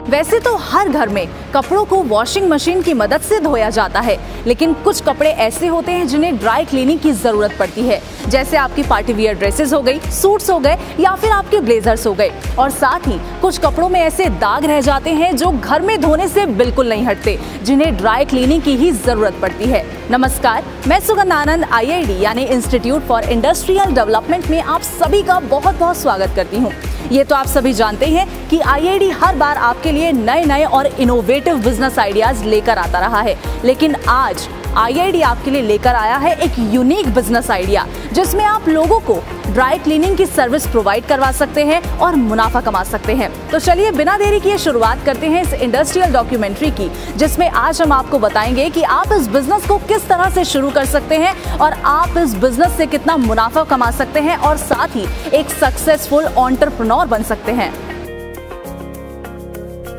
वैसे तो हर घर में कपड़ों को वॉशिंग मशीन की मदद से धोया जाता है, लेकिन कुछ कपड़े ऐसे होते हैं जिन्हें ड्राई क्लीनिंग की जरूरत पड़ती है, जैसे आपकी पार्टी वियर ड्रेसेस हो गई, सूट्स हो गए या फिर आपके ब्लेजर्स हो गए। और साथ ही कुछ कपड़ों में ऐसे दाग रह जाते हैं जो घर में धोने से बिल्कुल नहीं हटते, जिन्हें ड्राई क्लीनिंग की ही जरूरत पड़ती है। नमस्कार, मैं सुगंधा आनंद IID यानी इंस्टीट्यूट फॉर इंडस्ट्रियल डेवलपमेंट में आप सभी का बहुत बहुत स्वागत करती हूँ। ये तो आप सभी जानते हैं कि IID हर बार आपके लिए नए नए और इनोवेटिव बिजनेस आइडियाज लेकर आता रहा है, लेकिन आज IID आपके लिए लेकर आया है एक यूनिक बिजनेस आइडिया, जिसमें आप लोगों को ड्राई क्लीनिंग की सर्विस प्रोवाइड करवा सकते हैं और मुनाफा कमा सकते हैं। तो चलिए बिना देरी किए शुरुआत करते हैं इस इंडस्ट्रियल डॉक्यूमेंट्री की, जिसमें आज हम आपको बताएंगे कि आप इस बिजनेस को किस तरह से शुरू कर सकते हैं और आप इस बिजनेस से कितना मुनाफा कमा सकते हैं और साथ ही एक सक्सेसफुल एंटरप्रेन्योर बन सकते हैं।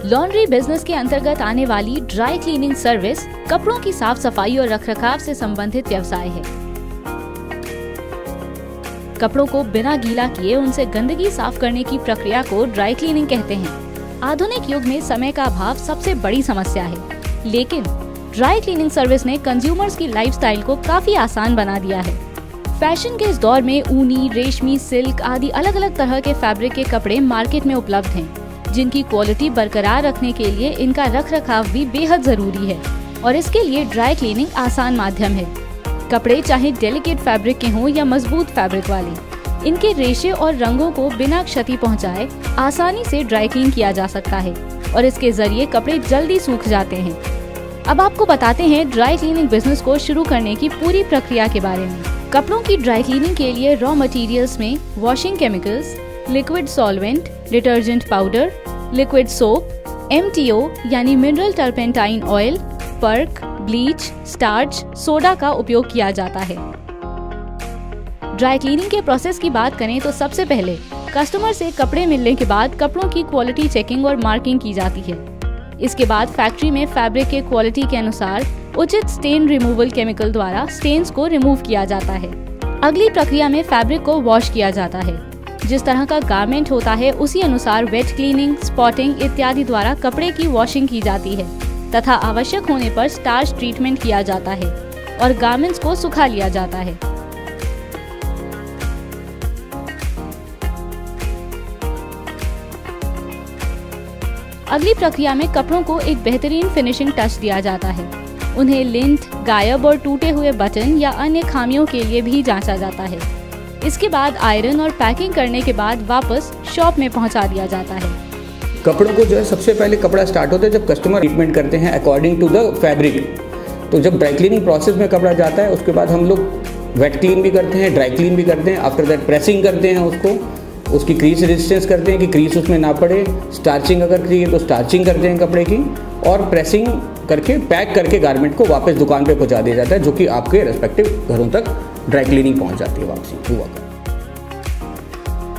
लॉन्ड्री बिजनेस के अंतर्गत आने वाली ड्राई क्लीनिंग सर्विस कपड़ों की साफ सफाई और रखरखाव से संबंधित व्यवसाय है। कपड़ों को बिना गीला किए उनसे गंदगी साफ करने की प्रक्रिया को ड्राई क्लीनिंग कहते हैं। आधुनिक युग में समय का अभाव सबसे बड़ी समस्या है, लेकिन ड्राई क्लीनिंग सर्विस ने कंज्यूमर्स की लाइफस्टाइल को काफी आसान बना दिया है। फैशन के इस दौर में ऊनी, रेशमी, सिल्क आदि अलग अलग तरह के फैब्रिक के कपड़े मार्केट में उपलब्ध हैं, जिनकी क्वालिटी बरकरार रखने के लिए इनका रखरखाव भी बेहद जरूरी है और इसके लिए ड्राई क्लीनिंग आसान माध्यम है। कपड़े चाहे डेलिकेट फैब्रिक के हों या मजबूत फैब्रिक वाले, इनके रेशे और रंगों को बिना क्षति पहुंचाए आसानी से ड्राई क्लीन किया जा सकता है और इसके जरिए कपड़े जल्दी सूख जाते हैं। अब आपको बताते हैं ड्राई क्लीनिंग बिजनेस को शुरू करने की पूरी प्रक्रिया के बारे में। कपड़ों की ड्राई क्लीनिंग के लिए रॉ मटेरियल्स में washing chemicals, liquid solvent, detergent powder, liquid soap, MTO यानी mineral turpentine oil, perc, bleach, starch, soda का उपयोग किया जाता है। ड्राई क्लीनिंग के प्रोसेस की बात करें तो सबसे पहले कस्टमर से कपड़े मिलने के बाद कपड़ों की क्वालिटी चेकिंग और मार्किंग की जाती है। इसके बाद फैक्ट्री में फैब्रिक के क्वालिटी के अनुसार उचित स्टेन रिमूवल केमिकल द्वारा स्टेन्स को रिमूव किया जाता है। अगली प्रक्रिया में फैब्रिक को वॉश किया जाता है। जिस तरह का गारमेंट होता है उसी अनुसार वेट क्लीनिंग, स्पॉटिंग इत्यादि द्वारा कपड़े की वॉशिंग की जाती है तथा आवश्यक होने पर स्टार्च ट्रीटमेंट किया जाता है और गारमेंट्स को सुखा लिया जाता है। अगली प्रक्रिया में कपड़ों को एक बेहतरीन फिनिशिंग टच दिया जाता है। उन्हें लिंट, गायब और टूटे हुए बटन या अन्य खामियों के लिए भी जांचा जाता है। इसके बाद आयरन और पैकिंग करने के बाद वापस शॉप में पहुंचा दिया जाता है। कपड़ों को जो है सबसे पहले कपड़ा स्टार्ट होता है जब कस्टमर ट्रीटमेंट करते हैं अकॉर्डिंग टू द फैब्रिक। तो जब ड्राई क्लीनिंग प्रोसेस में कपड़ा जाता है उसके बाद हम लोग वेट क्लीन भी करते हैं, ड्राई क्लीन भी करते हैं। आफ्टर दैट प्रेसिंग करते हैं उसको, उसकी क्रीज रेजिस्टेंस करते हैं कि क्रीज उसमें ना पड़े। स्टार्चिंग अगर चाहिए तो स्टार्चिंग करते हैं कपड़े की और प्रेसिंग करके पैक करके गारमेंट को वापस दुकान पे पहुंचा दिया जाता है, जो कि आपके रेस्पेक्टिव घरों तक ड्राई क्लीनिंग पहुंच जाती है वापसी हुआ कर।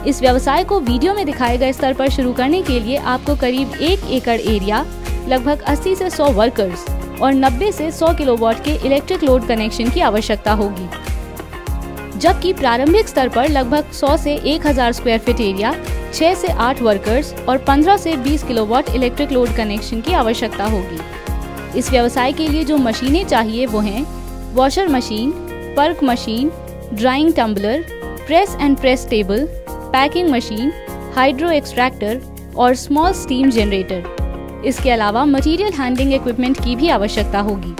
इस व्यवसाय को वीडियो में दिखाए गए स्तर पर शुरू करने के लिए आपको करीब 1 एकड़ एरिया, लगभग 80 से 100 वर्कर्स और 90 से 100 किलोवाट के इलेक्ट्रिक लोड कनेक्शन की आवश्यकता होगी, जबकि प्रारंभिक स्तर पर लगभग 100 से 1000 स्क्वायर फीट एरिया, 6 से 8 वर्कर्स और 15 से 20 किलोवाट इलेक्ट्रिक लोड कनेक्शन की आवश्यकता होगी। इस व्यवसाय के लिए जो मशीनें चाहिए वो हैं washer machine, perc machine, drying tumbler, press and press table, packing machine, hydro extractor और स्मॉल स्टीम जनरेटर। इसके अलावा मटेरियल हैंडलिंग इक्विपमेंट की भी आवश्यकता होगी।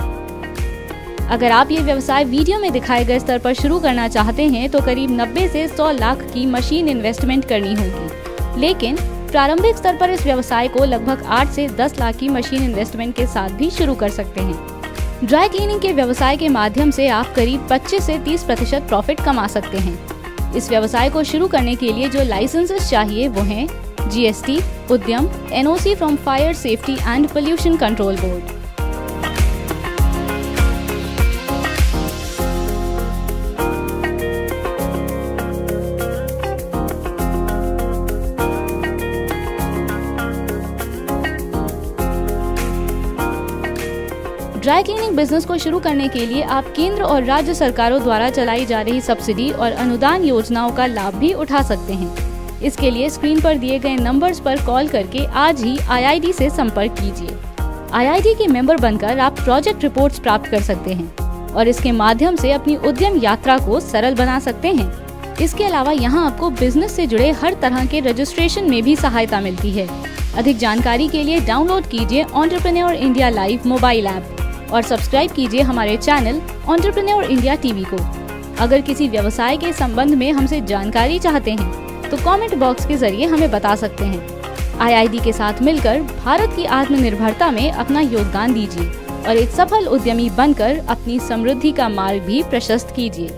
अगर आप ये व्यवसाय वीडियो में दिखाए गए स्तर पर शुरू करना चाहते हैं तो करीब 90 से 100 लाख की मशीन इन्वेस्टमेंट करनी होगी, लेकिन प्रारंभिक स्तर पर इस व्यवसाय को लगभग 8 से 10 लाख की मशीन इन्वेस्टमेंट के साथ भी शुरू कर सकते हैं। ड्राई क्लीनिंग के व्यवसाय के माध्यम से आप करीब 25 से 30% प्रॉफिट कमा सकते हैं। इस व्यवसाय को शुरू करने के लिए जो लाइसेंसेस चाहिए वो हैं GST, उद्यम, NOC from fire safety and pollution control board. Dry cleaning business को शुरू करने के लिए आप केंद्र और राज्य सरकारों द्वारा चलाई जा रही सब्सिडी और अनुदान योजनाओं का लाभ भी उठा सकते हैं। इसके लिए स्क्रीन पर दिए गए नंबर्स पर कॉल करके आज ही IID से संपर्क कीजिए। IID के मेंबर बनकर आप प्रोजेक्ट रिपोर्ट्स प्राप्त कर सकते हैं और इसके माध्यम से अपनी उद्यम यात्रा को सरल बना सकते हैं। इसके अलावा यहाँ आपको बिजनेस से जुड़े हर तरह के रजिस्ट्रेशन में भी सहायता मिलती है। अधिक जानकारी के लिए डाउनलोड कीजिए entrepreneur India live mobile app और सब्सक्राइब कीजिए हमारे चैनल एंटरप्रेन्योर इंडिया टीवी को। अगर किसी व्यवसाय के संबंध में हमसे जानकारी चाहते हैं तो कमेंट बॉक्स के जरिए हमें बता सकते हैं। IID के साथ मिलकर भारत की आत्मनिर्भरता में अपना योगदान दीजिए और एक सफल उद्यमी बनकर अपनी समृद्धि का मार्ग भी प्रशस्त कीजिए।